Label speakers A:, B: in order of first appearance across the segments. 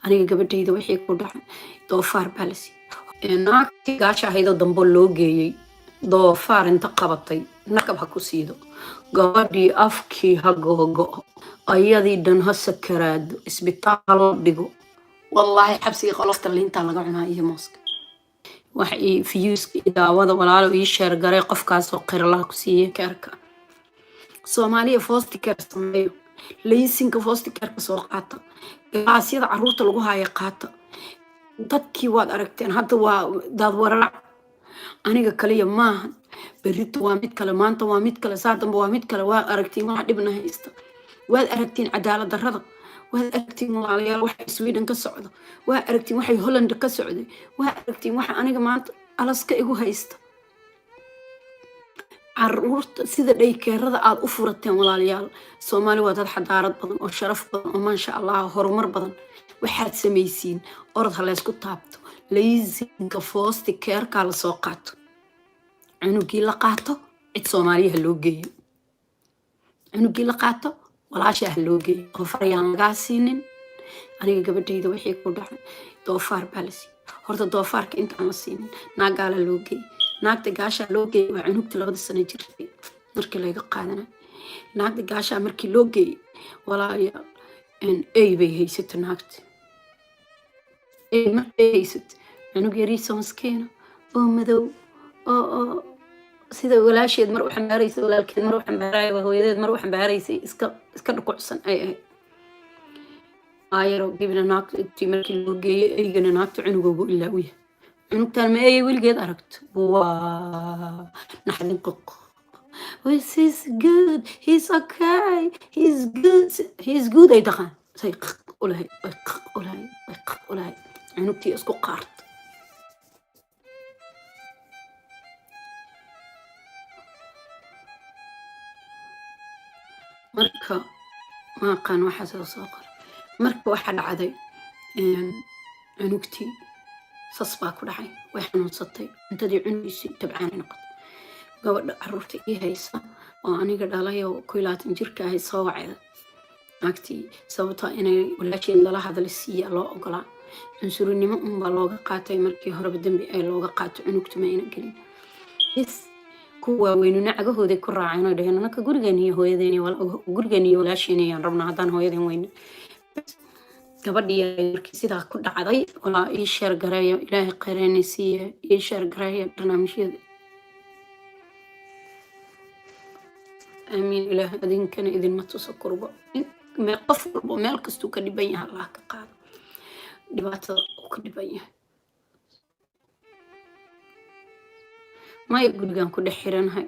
A: aniga gabadhayda wixii ku dhacay doofaar baa la siiyey naagtii gaasha ahaydoo dambo loo geeyey doofaar inta qabatay nakab ha ku siido gabadhii afkii ha googo'o ayadii dhan ha sakaraado isbitaal la dhigo wallaahi xabsigii qolofta liintaa laga cunaa iyo mooska wax fiyuuska daawada walaalo ii sheergaray qofkaasoo qiralaha ku siiye keerka soomaaliya fostiker sameeyo laysinka fostikerka soo qaata galaasyada caruurta lagu haayo qaata dadkii waad aragteen hadda waa daad wararac aniga kaliya maaha berrito waa mid kale maanta waa mid kale saa dambe waa mid kale waa aragtiin waxa dhibna haysta waad aragtiin cadaalad darrada waad aragtiin walaalayaal waxa Sweden ka socdo waa aragtiin waxay Holland ka socday waa aragtiin waxa aniga maanta alaska igu haysta caruurta sida dhaykeerada aad u furateen walaalayaal Soomaali waa dad xadaarad badan oo sharaf badan oo maasha Allah horumar badan waxaad samaysiin orod ha la isku taabto laysinka fosti keerka la soo qaato cunugii la qaato cid Soomaaliya loo geeyo cunugii la qaato walaasha loo geeyo oo farayaan laga siinin aniga gabadhayda wixii ku dhacay doofaar baa la siiyey horta doofaarka intaan la siinin naagaala loo geeyo naagta gaasha loo geeyey waa cunugta 2 sano jirtay markii laga qaadanay naagta gaasha markii loo geeyey walaalayaal ay bay haysatay naagta ما يسد أنا جريسة مسكينة مدو سيدا ولا شيء مروح مباريسي ولا الكل مروح مباراي وهو يدد مروح مباريسي اسكر كوعسن أي آيرو جبنا ناك تيمر كيلو جي أي جنا ناك تعنو جو إلا ويه عنو كان ما أي ويل أركت وا نحن نقق this is good he's okay he's good أي دخان سيق ولا هاي عنوكتي اسكو قارت مركا ما كان واحد سوقر مركا واحد عادي عنوكتي صصباك ودحي وحنون صطي انت دي عنويسي تبعاني نقط قوة عرورتي ايه هيسا واني قد علي وكويلات انجيركا هيسا وعيدا naagtii sababtoo inay walaasheen lala hadal siiya loo ogolaa cunsurinimo baa looga qaatay markii horeba dambi ay looga qaato cunugta ma ayna gelin is kuwa weynuna cagahooday ku raaceen oo dhaheen anaka gurigeena iyo hooyadeena gurigeena iyo walaasheena ayaan rabnaa haddaan hooyadeen weyne gabadhii markii sidaa ku dhacday walaa ii sheer gareeyo ilaahay khayraynay siiya ii sheer gareeyo barnaamijyada amiin ilaahay adinkana idinma tuso kurbo qof walba meel kastuu ka dhiban yahay Allah ka qaado dhibaatada uu ka dhiban yahay maya gurigan ku dhex xiranahay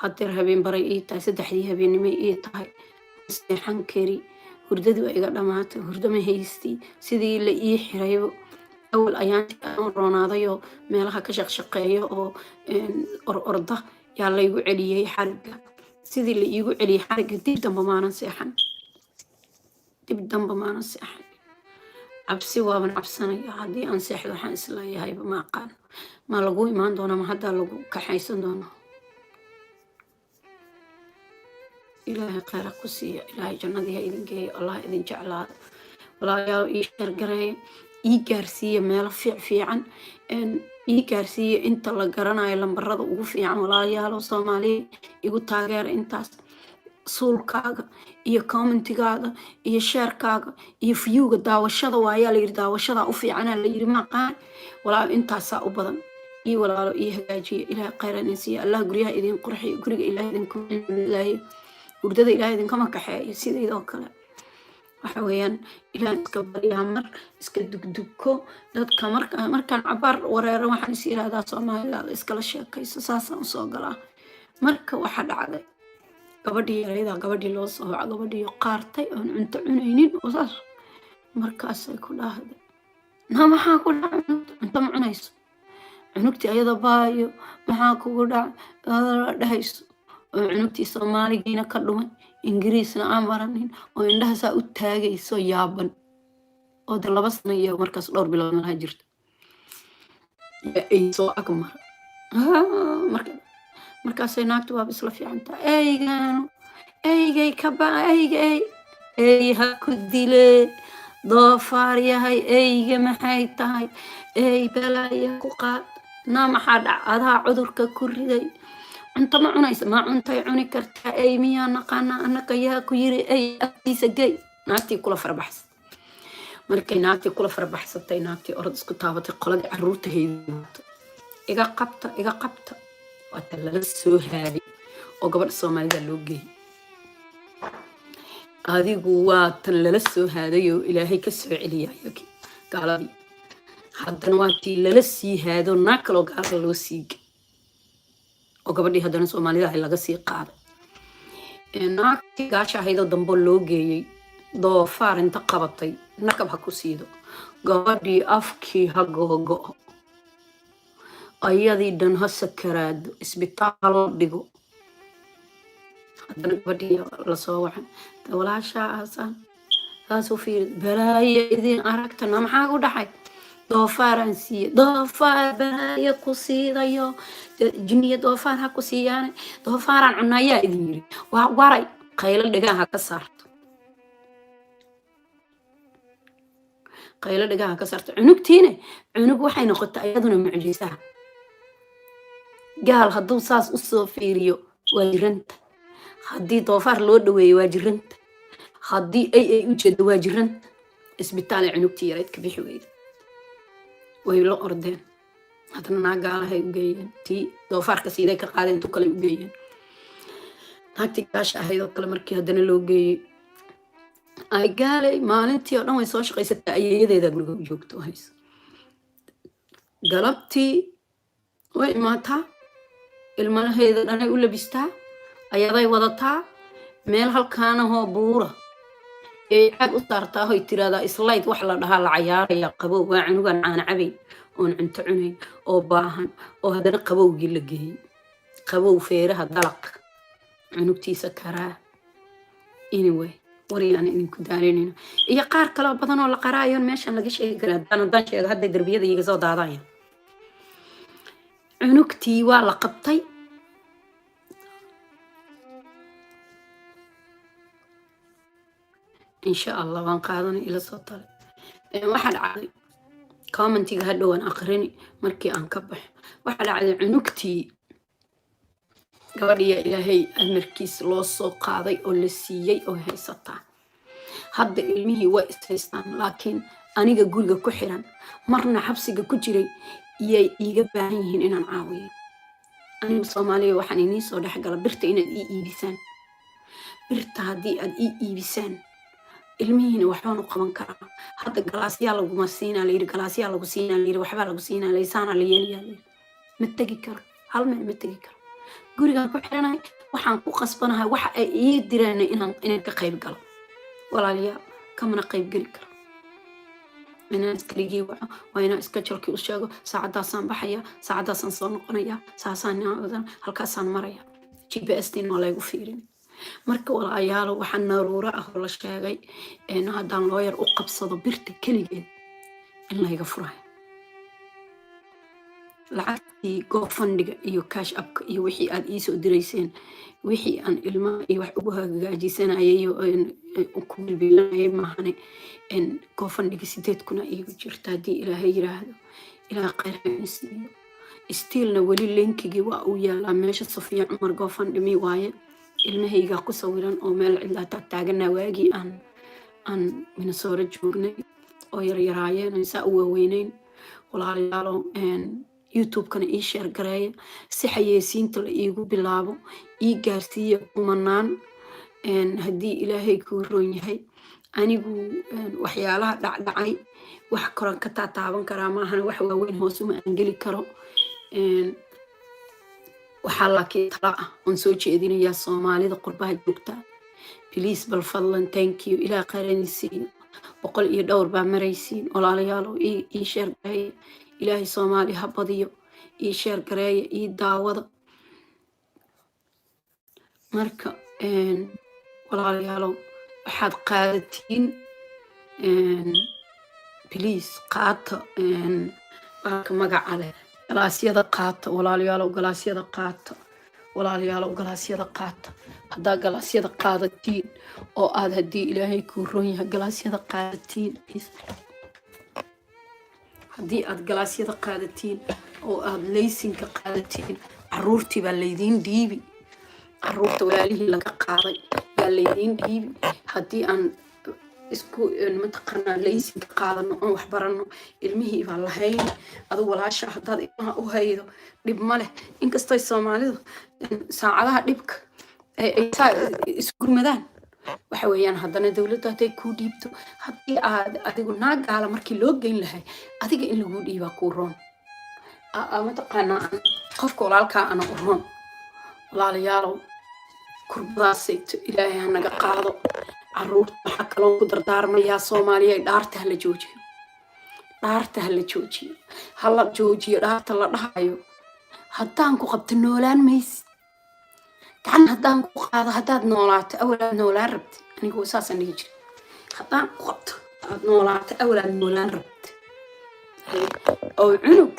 A: hadeer habeen baray ii tahay 3 habeenimo ii tahay seexan kari hurdadu iga dhamaatay hurdama haystii sidii la ii xirayo awal ayaanti aan roonaadayo meelaha ka shaqeeyo oo orda yaa la igu celiyay xariga sidii la igu celiyay xariga dib dambe maanan seexan dib dambe maanan seexan cabsi waaban cabsanaya haddii aan seexdo waxaan isleeyahay ma aqaan ma lagu imaan doona ma hadda lagu kaxaysan doona ilaahay khayr ku siiya ilaahay jannada idin geeyo allah idin jeclaado walaayaal ii sheer gareey ii gaarsiiya meel fiican ii gaarsiiya inta la garanayo lambarada ugu fiican walaayaal Soomaaliya igu taageera intaas suulkaaga iyo commentigaaga iyo sheerkaaga iyo viewga daawashada waayaa la yiri daawashada u fiicana la yiri ma qaan walaa intaas u badan ii walaalo ii hagaajiya ilaahay khayran siiya allah guriyaha idin qurxiyo guriga ilaahay idin ku ilaahay hurdada ilaahay idin kama kaxeeyo sidoo kale waxa weeyaan ilaahay iska bariyaa mar iska dugdugko dadka markaan cabaar wareero waxaan is iraahdaa Soomaaliya iskala sheekayso saasaan soo galaa marka waxa dhacday gabadhii yarayda gabadhii loo soo waca gabadhii qaartay oo cunto cunaynin oo saas markaas ay ku dhahday maxaa ku dhacay cunto ma cunayso cunugtii ayada baayo maxaa kugu dhacay dhahayso oo cunugtii Soomaaligiina ka dhumay ingiriisna aan baranin oo indhaha saa u taagayso yaaban oo 2 sano iyo markaas dhowr bilood malaha jirto ay soo agmar markaasay naagtu waa isla fiicanta eygay ka baa eygay ha ku dile doofaar yahay eyga maxay tahay ey balaaya ku qaad naa maxaa dhac adaa cudurka ku riday cunto ma cunaysa ma cuntay cuni kartaa ey miyaa naqaana annaka yaa ku yiri ey afkiisa gey naagtii kula farbaxsa markay naagtii kula farbaxsatay naagtii orod isku taabatay qoladii caruurta haydato iga qabta waata lala soo haaday oo gabadha soomaalida loo geeyay adigu waatan lala soo haaday oo ilaahay ka soo celiyay gaaladii haddana waatii lala sii haado naag kaloo gaala loo siigay oo gabadhii haddana soomaalida ay laga sii qaaday naagtii gaasha ahaydoo dambo loo geeyey doofaar inta qabatay nakab ha ku siido gabadhii afkii ha googo'o ayadii dhan ha sakaraado isbitaal la dhigo haddana gabadhii lasoo wacan walaashaa hasan saasuu fiiri balaayo idin aragtana maxaa ku dhacay doofaaraan siiye doofaar balaayo ku siidayo jiniya doofaar ha ku siiyaane doofaaraan cunayaa idin yiri waa waray qaylo dhigaan ha ka saarto qaylo dhigaan ha ka saarto cunugtiine cunug waxay noqotay ayaduna mucjisaha gaal hadduu saas u soo fiiriyo waa jiranta haddii doofaar loo dhaweeyo waa jiranta haddii ay u jeedo waa jiranta isbitaal ay cunugtii yarayd ka bixi weyda way la ordeen haddana naag gaalahay u geeyeen tii doofaarka siiday ka qaadeen intuu kale u geeyeen naagtii gaasha ahayd oo kale markii haddana loo geeyey ay gaalay maalintii oo dhan way soo shaqaysataa ayeeyadeeda guriga u joogto hayso galabtii way imaataa ilmaheeda dhanay u labistaa ayaday wadataa meel halkaanahoo buura ee cag u saartaa hoy tiraahdaa islayd wax la dhahaa la cayaaraya qabow waa cunugan caana cabayn oon cunto cunayn oo baahan oo haddana qabowgii la geeyey qabow feeraha dalaq cunugtiisa karaa anyway wariyaan idinku daalinayno iyo qaar kaloo badan oo la qaraayoon meeshan laga sheegi karaa haddaan sheego hadda derbiyada iyaga soo daadaya cunugtii waa la qabtay insha allah waan qaadanay ila soo talay waxaa dhacday commentiga hadhowaan aqrini markii aan ka baxo waxaa dhacday cunugtii gabadhiya ilaahay amarkiis loo soo qaaday oo la siiyey oo haysataa hadda ilmihii waa ishaystaan laakiin aniga guriga ku xiran marna xabsiga ku jiray iyay iiga baahan yihiin inaan caawiyo aniga soomaaliya waxaan inii soo dhexgala birta inaad ii iibisaan birta haddii aad ii iibisaan ilmihiina waxbaan u qaban karaa hadda galaasyaa laguma siinaa layiri galaasyaa lagu siinaa layiri waxbaa lagu siinaa laysaana la yeelayaa layiri ma tegi karo hal meel ma tegi karo gurigaan ku xiranahay waxaan ku qasbanahay waxa ay ii direen inaan ka qayb galo walaalayaal kamana qayb geli karo inaan iskaligii waco waa inaan iska jalkii u sheego saacadaasaan baxaya saacadaasaan soo noqonaya saasaan halkaasaan maraya gps-tiin waa laygu fiirin marka walaalayaalo waxaa naruuro ah oo la sheegay haddaan looyar u qabsado birta keligeed in layga furayo lacagtii goofandhiga iyo cash upka iyo wixii aad iisoo dirayseen wixii aan ilmaha iyo wax ugu hagaajisanayay ku bilbilanayay maahane goofandhiga 8 kuna iigu jirta haddii ilaahay yiraahdo ilaa khayr ha siiyo stiilna weli linkigii waa uu yaalaa meesha Safiya Cumar goofandhimi waaye ilmahayga ku sawiran oo meel cidla taaganaa waagii aan Minnesota joognay oo yaryaraayeen saa u waaweynayn walaalayaalo youtube-kana ii sheer gareeya si xayeysiinta la iigu bilaabo ii gaarsiiya kumanaan haddii ilaahay kuu roon yahay anigu waxyaalaha dhacdhacay wax koran ka taataaban karaa maahan wax waaweyn hoos uma aan geli karo waxaa laakiin tala ah oon soo jeedinayaa soomaalida qurbaha joogta please bal fadlan thank you ilaa qaranisiiyo 100 iyo dhowr baa maraysiin walaalayaalo ii sheer gareeya ilaahay soomaali ha badiyo ii sheer gareeya ii daawada marka walaalayaalo waxaad qaadatiin please qaata baalka magaca leh galaasyada qaata walaalayaalo galaasyada qaata walaalayaalow galaasyada qaata. haddaa galaasyada qaadatiin oo aad haddii ilaahay kuu roon yahay galaasyada qaadatiin haddii aad galaasyada qaadatiin oo aad laysinka qaadatiin caruurtii baa laydiin dhiibi. caruurta walaalihii laga qaaday baa laydiin dhiibi. haddii aan isku mataqaanaa laysinka qaadano oon wax barano ilmihii baa la hayni. adigu walaasha haddaad ilmaha u haydo dhib ma leh. inkastoo soomaalidu saacadaha dhibka ay isgurmadaan waxa weeyaan haddana dowladdu hadday kuu dhiibto haddii aad adigu naagaala markii loo geyn lahay adiga in laguu dhiibaa kuu roon. mataqaanaa qofka walaalkaa ana u roon. walaalayaalow kurbadaasayto ilaahay ha naga qaado. caruurta waxaa kaloo ku dardaarmayaa soomaaliya dhaarta hala joojiyo. dhaarta hala joojiyo. hala joojiyo dhaarta la dhahayo. haddaan ku qabto noolaan maysid. gacan haddaan ku qaado haddaad noolaato awalaad noolaan rabti. anigu saasaan dhihi jira. haddaan ku qabto aad noolaato awalaad noolaan rabti. oo cunug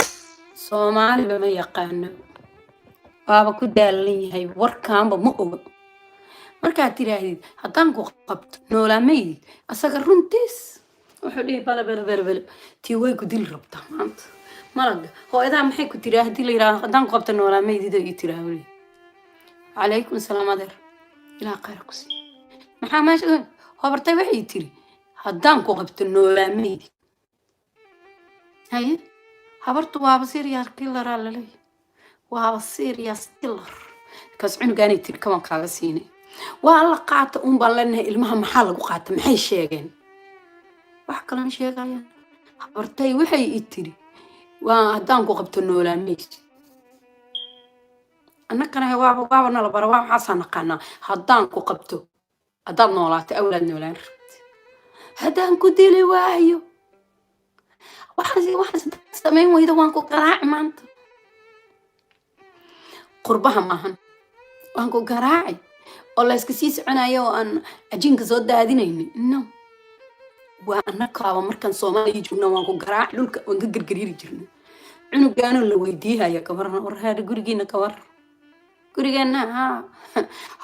A: soomaaliba ma yaqaano. waaba ku daalan yahay warkaanba ma oga. markaad tiraahdid haddaan ku qabto noolaamaydid asaga runtiis wuxuu dhihi bale tii way ku dili rabtaa maanta malaga hooyadaa maxay ku tiraa haddii la yidhahdo haddaan ku qabto noolaamaydid oo ii tiraa weli calaykum salaam adeer ilaa khayr ku sii maxaa meesha hobartay waxay tiri haddaan ku qabto noolaamaydid haye habartu waaba serious killer laleeyahay waaba serious killer kaas cunugaanay tiri kaban kaaga siinay waa la qaata un baan leenahay ilmaha maxaa lagu qaata maxay sheegeen wax kalena sheegayaan. habartay waxay i tiri waa haddaan ku qabto noolaamaydid annagana waaba nala bara waa waxaasaa naqaanaa. haddaan ku qabto haddaad noolaato awlaad noolaan rabti. haddaan ku dili waayo waxaas samayn wayda waan ku garaaci maanta. qurbaha maahan waan ku garaaci oo la iska sii soconayo oo aan cajiinka soo daadinaynin. no waa annakaaba markaan soomaaliya joogna waan ku garaaci dhulka waan ka gargariiri jirna. cunugaanoo la weydiihaya kabarna warhaada gurigiina kabar gurigeenna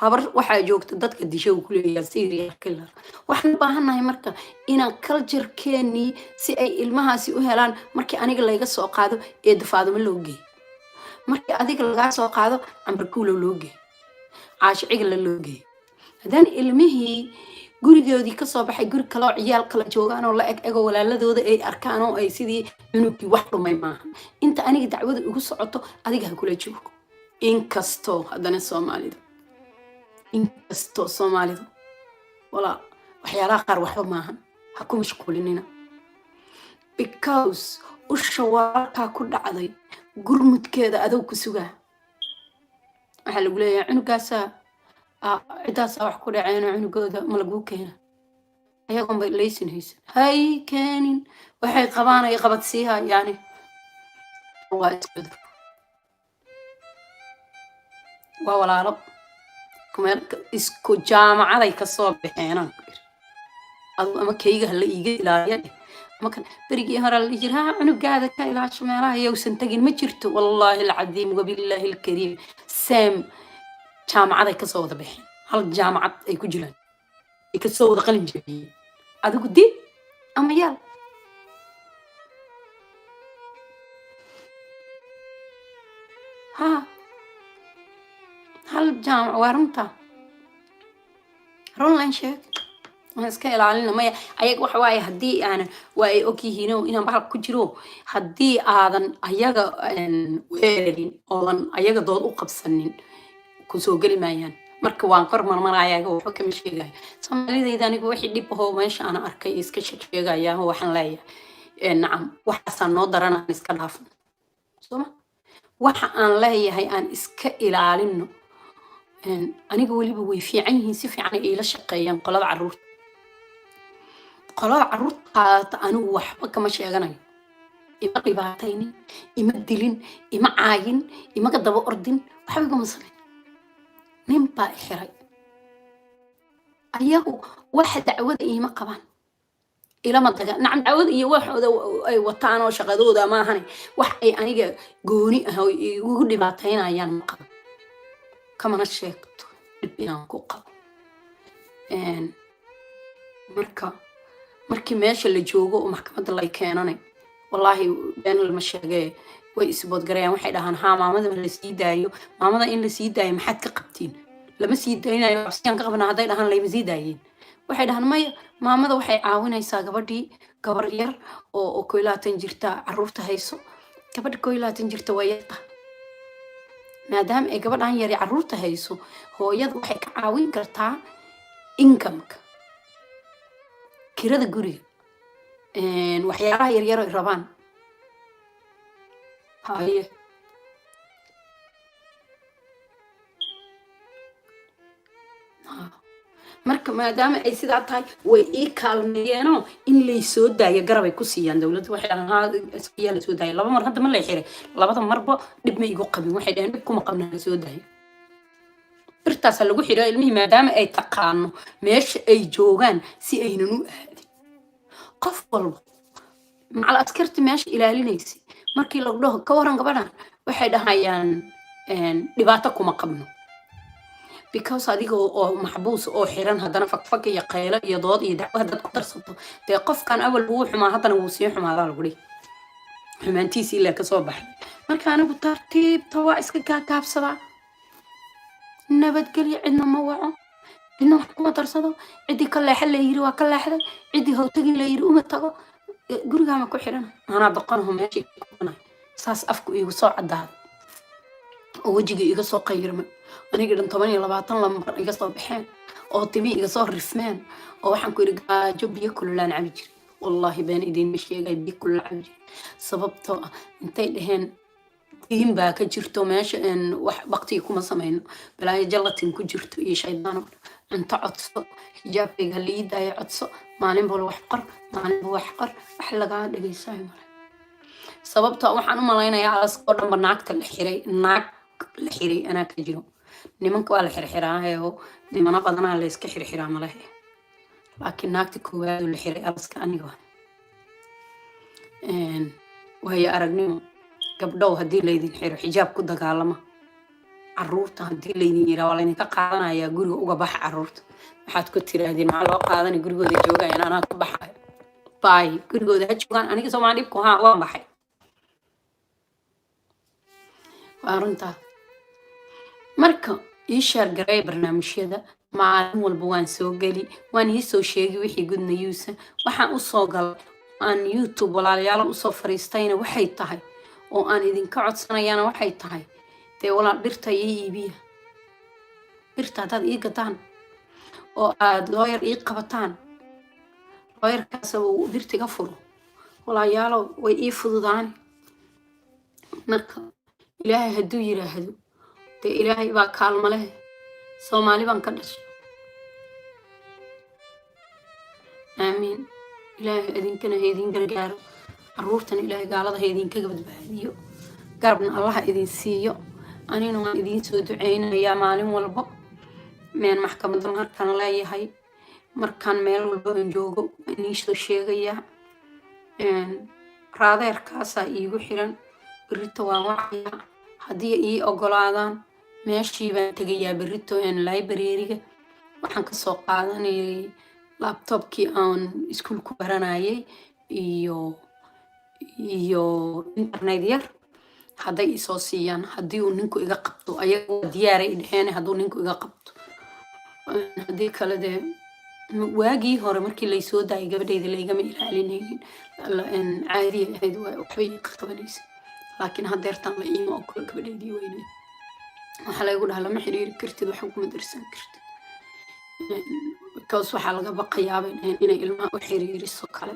A: habar waxaa joogta dadka disho ku leeyahay serial killer. waxaan u baahannahay marka inaan culturekeenii si ay ilmahaasi u helaan markii aniga layga soo qaado eedda faadimo loo geeyo. markii adiga lagaa soo qaado cambarkuulo loo geeyo. caashicigala loo geeyo. haddaan ilmihii gurigoodii kasoo baxay guri kaloo ciyaal kala joogaan oo la eg ego walaaladooda ay arkaan oo ay sidii cunugii wax dhumay maaha. inta aniga dacwada ugu socoto adiga ha kula joogo. inkastoo haddana soomaalidu walaa waxyaalaha qaar waxba maahan ha ku mashquulinina because usha walaalkaa ku dhacday gurmudkeeda adow ku sugaa. waxaa lagu leeyahay cunugaasaa ciddaasaa wax ku dhaceenoo cunugooda ma laguu keena ayagoon bay laysin haysan hay keenin waxay qabaan ay qabadsiihayaani waa iscudur waa walaalo isku jaamacaday kasoo baxeenaan ku iri adu ama kayga hala iiga ilaaliya ama kan berigii hore la dhihi jira cunugaada ka ilaasho meelaha yowsan tagin ma jirto. wallaahi alcadiim wabillaahi alkariim sam jaamacaday kasoo wada baxeen hal jaamacad ay ku jiraan ay kasoo wada qalin jabiyeen. adigu dib ama yaal ha hal jaamac waa runta runlan sheeg waan iska ilaalina maya ayaga waxa waaye haddii aanan waa ay og yihiin inaan bahal ku jiro haddii aadan ayaga weerarin oodan ayaga dood u qabsanin kusoo geli maayaan. marka waan kor marmarayaga waxba kama sheegaya. soomaalidayda anigu wixii dhib ahoo meesha aan arkay iska sheegaya waxaan leeyahay nacam waxaasaan noo daranaan iska dhaafno sooma waxa aan leeyahay aan iska ilaalino. aniga weliba way fiican yihiin si fiican ay ila shaqeeyaan qolada caruurtaata anigu waxba kama sheeganayo. ima dhibaataynin ima dilin ima caayin imaga daba ordin waxba igama samayn. nin baa i xiray ayagu waxa dacwada iima qabaan ilama daga nacam dacwada iyo waxooda ay wataan oo shaqadooda maahane wax ay aniga gooni ah oo igu dhibaataynayaan ma qabo. kamana sheegto dhib inaan ku qabo. marka markii meesha la joogo oo maxkamadda lay keenanay wallaahi been lama sheegee way isboodgarayaan. waxay dhahaan haa maamada la sii daayo, maamada in la sii daayo maxaad ka qabtiin? lama sii daynayo, cabsiyaan ka qabnaa. hadday dhahaan layma sii daayeen, waxay dhahaan maya, maamada waxay caawinaysaa gabadhii, gabar yar oo 21 jirta caruurta hayso. gabadha 21 jirta waa yarta, maadaama ay gabadhan yari caruurta hayso, hooyada waxay ka caawin kartaa inkamka, kirada guriga, waxyaalaha yaryar ay rabaan. haye marka maadaama ay sidaa tahay way ii kaalmeeyeenoo in lay soo daayo garabay ku siiyaan dowladda. waxay dhahaan haa iskiyaa la soo daaya 2 mar, hadda ma lay xiray 2 marba dhib ma igu qabin. waxay dhaheen dhib kuma qabna la soo daayo. birtaasaa lagu xiraa ilmihii maadaama ay taqaano meesha ay joogaan si aynan u aadin. qof walba macal askarti meesha ilaalinaysay markii lagu dhaho ka waran gabadhan, waxay dhahayaan dhibaato kuma qabno, because adiga oo maxbuus oo xiran haddana fakfak iyo qaylo iyo dood iyo dacwo haddaad ku darsato, dee qofkan awal wuu xumaa haddana wuu sii xumaadaa lagu dhihi, xumaantiisi ilaa kasoo baxay. marka anigu tartiibta waa iska gaagaabsadaa, nabadgelyo, cidna ma waco, cidna wax kuma darsado. ciddii ka leexa la yiri waa ka leexday, ciddii howtagin la yiri uma tago, gurigaama ku xiran. anaa doqonaho meeshii kuqanay saas afku iigu soo cadaaday oo wejiga iga soo qayirmay. aniga dhan 10 iyo 20 lambar iga soo baxeen oo timi iga soo rifmeen oo waxaan ku yiri gaajo biyo kululaan cabi jiray. wallaahi been idiinma sheegay, biyo kulul cabi jiray. sababtoo ah intay dhaheen diin baa ka jirto meesha, wax baktiga kuma samayno, balaayo jallatin ku jirto iyo shaydaan oo dhan. cunto codso, xijaabkayga lii daayo codso, maalinba wax qor, maalinba wax qor, wax lagaa dhegaysayo male. sababtoo waxaan u malaynayaa alaskoo dhanba naagta la xiray, naag la xiray anaa ka jiro. nimanka waa la xirxiraayo, nimana badanaa la iska xirxiraa malehe, laakiin naagta koowaad oo la xiray alaska aniga waayo aragnimo. gabdhow haddii laydin xiro xijaab ku dagaalama, caruurta haddii laydin yiraa waa laydinka qaadanayaa guriga uga baxa caruurta. waxaad ku tirahdeen maxaa loo qaadanay gurigooda joogayaan, anaa ka baxayo baay, gurigooda ha joogaan, aniga soomaali dhibku haa waan baxay. waa runtaa. marka ii shaargareey barnaamijyada, maalin walba waan soo geli, waan ii soo sheegi wixii gudnayuusa. waxaan u soo galay aan youtube walaalayaalan usoo fariistayna waxay tahay, oo aan idinka codsanayaana waxay tahay, dee walaal birta ii iibiya. birta haddaad ii gadaan oo aad looyar ii qabataan, looyarkaasa uu birta iga furo, walaayaalo way ii fududaani. marka ilaahay hadduu yiraahdo, dee ilaahay baa kaalmo leh, soomaali baan ka dhashay. aamiin. ilaahay idinkana ha idin gargaaro, caruurtana ilaahay gaalada ha idinkaga badbaadiyo, garabna allaha idin siiyo. aniguna waan idiin soo duceynayaa maalin walbo. maxkamadan markaan leeyahay, markaan meel walba aan joogo waan idiin soo sheegayaa. raadeerkaasaa iigu xiran, berrito waan wacayaa. haddii ii ogolaadaan meeshii baan tegayaa berrito library-ga. waxaan kasoo qaadanayay laptopkii aan iskuulku baranayay iyo internet yar. hadday isoo siiyaan, haddii uu ninku iga qabto, ayaga waa diyaaray dheheen hadduu ninku iga qabto. haddii kale dee waagii hore markii laysoo daayay gabadhayda laygama ilaalinaynin, caadiya ahayd, waxbay qabanaysa. laakiin haddeertaan la iima ogolo gabadhaydii weyneed. waxaa laygu dhaha lama xiriiri kartid, waxba kuma darsan kartid, because waxaa laga baqayaabay dhaheen inay ilmaha u xiriiriso kale,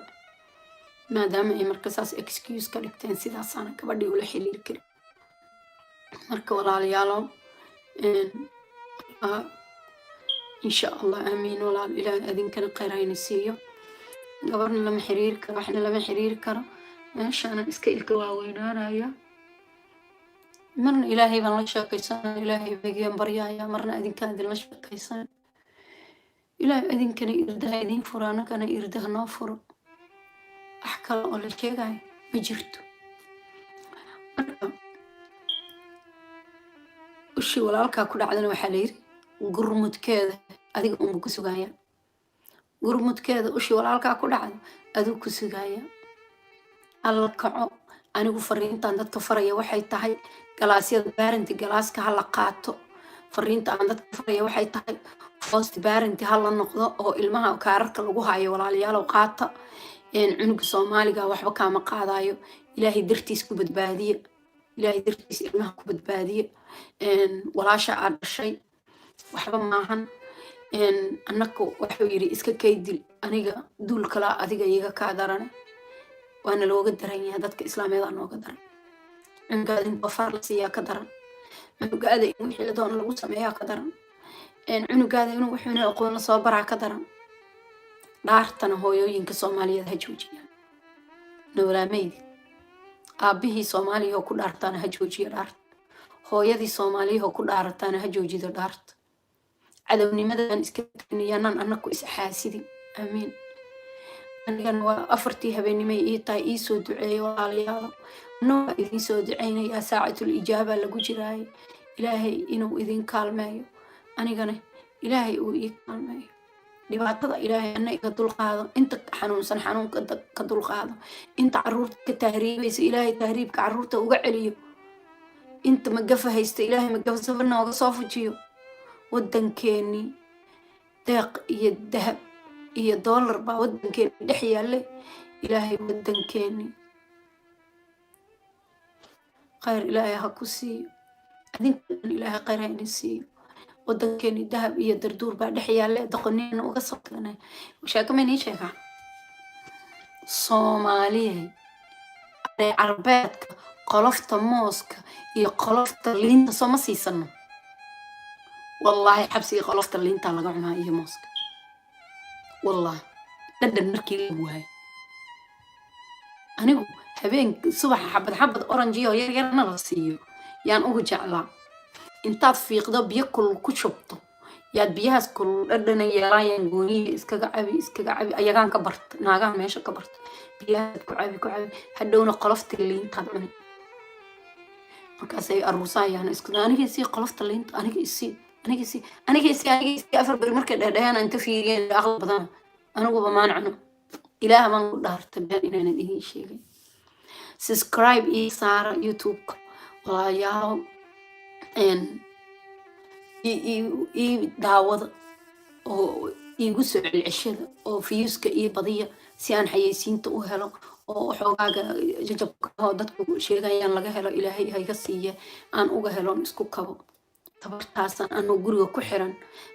A: maadaama ay marka saas excuse ka dhigteen. sidaasaana gabadhii ula xiriiri karin. marka walaalayaalo, insha allah aamiin. walaal ilaahay adinkana khayr hayna siiyo. gabarna lama xiriiri karo, waxna lama xiriiri karo. meeshaanan iska ilka waaweynaanaya. marna ilaahay baan la sheekaysanaya, ilaahay bagiyan baryaya, marna adinkaan idinla sheekaysan. ilaahay adinkana irdaha idin furo, anagana irdaha noo furo. wax kale oo la sheegayo ma jirto. marka ushii walaalkaa ku dhacdana waxaa layidhi gurmudkeeda adiga unba ku sugaaya. gurmudkeeda ushii walaalkaa ku dhacda aduu ku sugaaya. alla kaco. anigu fariintan dadka faraya waxay tahay galaasyada baaranti galaaska ha la qaato. fariinta aan dadka faraya waxay tahay hoosti baaranti ha la noqdo oo ilmaha kaararka lagu hayo walaalayaalow qaata. cunuga soomaaliga waxba kaama qaadayo. ilaahay dartiis ku badbaadiye. ilaahay dartiis ilmaha ku badbaadiye. walaasha aad dhashay waxba maahan. annaka wuxuu yidhi iska kaydil aniga duul kalaa adiga iga kaa darane. waana looga daran yahay dadka islaamiyada nooga daran. cunugaada in doofaar la siiyaa ka daran. cunugaada in wixii la doona lagu sameeyaa ka daran. cunugaada inuu wuxuuna aqoon la soo baraa ka daran. dhaartana hooyooyinka soomaaliyeed ha joojiyaan. noolaamaydi aabbihii soomaaliya oo ku dhaartaana ha joojiyo dhaarta. hooyadii soomaaliya oo ku dhaarataana ha joojido dhaarta. cadownimadan iska tagniyaanaan annaku is xaasidin. aamiin. anigana waa 4 habeenimay ii tahay ii soo duceeyo walaalayaalo. anuu waa idiin soo duceynayaa saacatul ijaaba lagu jiraayo. ilaahay inuu idin kaalmeeyo. anigana ilaahay uu ii kaalmeeyo. dhibaatada ilaahay ana iga dulqaado. inta xanuunsan xanuunka ka dulqaado. inta caruurta ka tahriibaysa ilaahay tahriibka caruurta uga celiyo. inta magafa haysta ilaahay magafa safar nooga soo fujiyo. waddankeennii deeq iyo dahab iyo doolar baa waddankeeni dhex yaalle. ilaahay waddankeeni khayr ilaahay ha ku siiyo. adinkan ilaahay khayr ha idin siiyo. waddankeeni dahab iyo darduur baa dhex yaalle. doqoniina uga soo tagnay. sheeko ma inii sheegaa soomaaliyay aree carbeedka qolofta mooska iyo qolofta liinta sooma siisano. wallaahi xabsiga qolofta liintaa laga cunaa iyo mooska. والله ددن markii la waayo. anigu habeenka subax xabad oranjiyo yar yarna la siiyo yaan ugu jeclaa. intaad fiiqdo biyo kulul ku shubto yaad biyahaas kulul dhadhana yeelayaan gooniga iskaga cabi ayagaan ka barta naagaha meesha ka barta biyahaad ku cabi hadhowna qolofta liintaad cuni. markaasay aruusayaan isku aniga sii qolofta liinta aniga sii afar bari markay dhadhayaan inta fiiriyeen aqal badan aniguba maanacno. ilaah baan ku dhaartay been inaanan idiin sheegay. subscribe ii saara youtube-ka walaalayaal. ii daawada oo iigu soo celceshada oo fiyuuska ii badiya si aan xayeysiinta u helo oo xoogaaga jajabka oo dadku sheegayaan laga helo. ilaahay hayga siiya aan uga helo isku kabo. tabartaasan anoo guriga ku xiran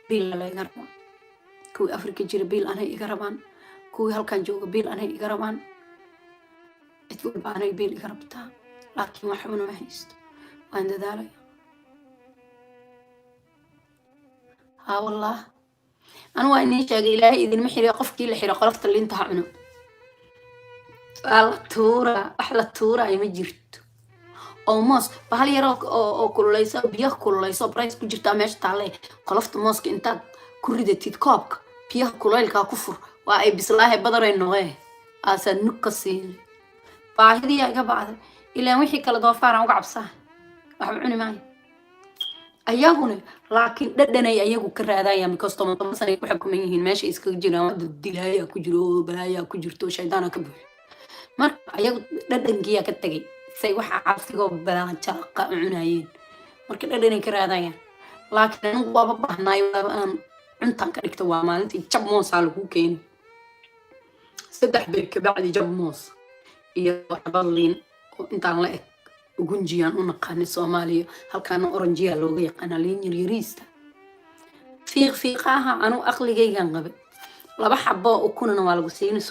A: biil layga rabaa. kuwii afrika jira biil anay iga rabaan. kuwii halkan jooga biil anay iga rabaan. cid walba anay biil iga rabtaa. laakiin waxbana ma haysto. waan dadaalaya. ها والله أنا وإني شاقي إلهي إذن محري قفكي لحري قلفت اللي انتهى عنه. التورة أحلى التورة أي مجرت أو موس بحال يراك أو كل ليس بياه كل ليس برايس كجرت عماش تعلي قلفت موسك انت كردة تتكابك بياه كل ليلك كفر وأي بسلاها بدر إنه غيه أسا نقصين باهدي يا بعد إلى وحي كلا ضوافار وقع بصح وحبعني معي ayaguna laakiin dhadhanay ayagu ka raadayaan because toban sano ay ku xukuman yihiin meesha iska jiraan dad dilaya ku jiro balaya ku jirto shaydaana ka buux. marka ayagu dhadhankiya ka tagay say waxa caafigo badan jaaqa cunayeen. marka dhadhanay ka raadayaan laakiin anigu waaba baahnay aan cuntaan ka dhigto waa maalintii jab moos lagu keenay 3 bir ka bacdi jab moos iyo xabaliin intaan la eg ugunjiyaan u naqaanay Soomaaliya halkaana oranjiya looga yaqaan liin yariista fiiqaha anu aqligaygan qabay 2 xabo oo kunana waa lagu siinay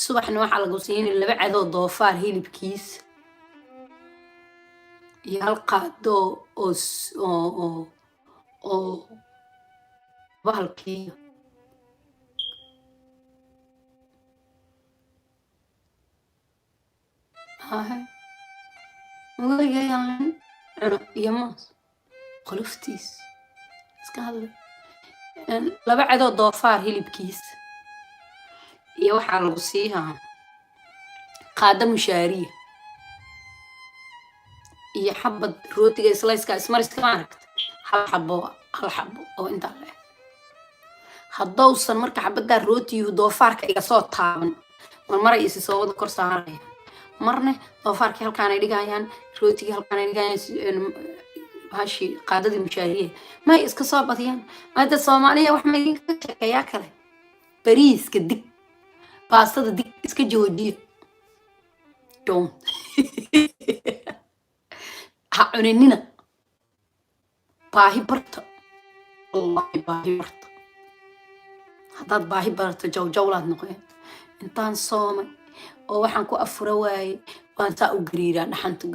A: subaxna waxa lagu siinay 2 cadoo doofaar hilibkiis iyo hal qaado oo bahalkii ويان يماس قلفتيس اسكال لبا عدو ضوفار هيلبكيس iyo waxa lagu siihaa qaada mushaariya iyo xabad rootiga islayska ismariska ma aragta hal xabo oo intaa leh haddousan marka xabaddaa rootiyu doofaarka iga soo taaban marmaray isi soo wada kor saaraya marne doofaarkii halkaanay dhigayaan rootigii halkaanay dhigayaan hashi qaadadii mushaahiye may iska soo badiyaan maada soomaaliya wax maydinka sheekeeyaa kale bariiska dig baastada dig iska joojiyo don ha cunanina baahi barta wallahi baahi barta haddaad baahi barato jawjawlaad noqeen intaan soomay oo waxaan ku afura waayey waan saa u gariiraa dhaxanta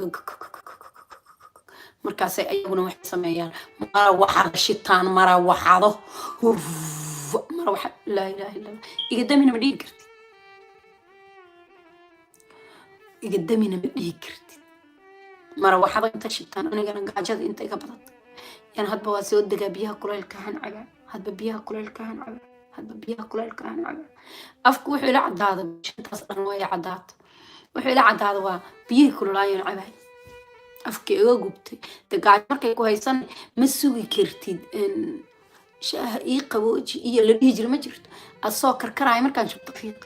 A: markaasay ayaguna waxay sameeyaan mara waxada shitaan mara waxado mara waxa laa ilaaha illa allah iga damina ma dhihi kartid iga damina ma dhihi kartid mara waxado inta shitaan anigana gaajada inta iga badanta yani hadba waa soo degaa biyaha kulaylkahan cabaa hadba biyaha kulaylkahan cabaa hadba biyaha kulaylkahan cabaa afku wuxuu ila caddaada intaas dhan waa ila caddaata wuxuu ila caddaada waa biyihii kululaayeen cabaa afka iga gubtay dagaajo markay ku haysan ma sugi kartid shaaha ii qabooji iyo la dhihi jira ma jirto asoo karkaraayo markaan shubto fiiq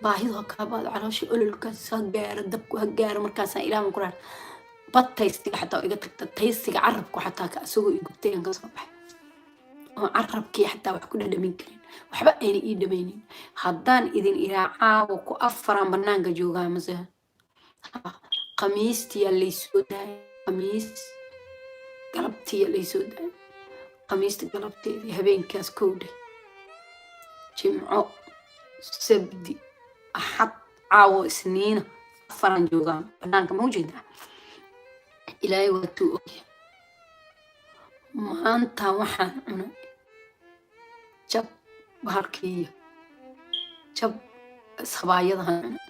A: baahidoo kaabaad caloosha ololkaas ha gaaro dabku ha gaaro markaasaan ilaahan ku raar bad taystiga xataa iga tagta taystiga carabku xataa ka asagoo ii gubtay aan ka soo baxay oo carabkii xataa wax ku dhadhamin karin waxba ayna ii dhamaynin haddaan idin ilaa caawa ku afaraan banaanka joogaa mase khamiistiya laysoo daayay khamiis galabtiya laysoo daayay khamiista galabteedii habeenkaas kowdhe jimco sabdi axad caawo isniina afaraan joogaa banaanka ma ujeedaa ilaahay waa tuu ogyahay maanta waxaan cunay jab bahalkiiyo jab sabaayadahan cunay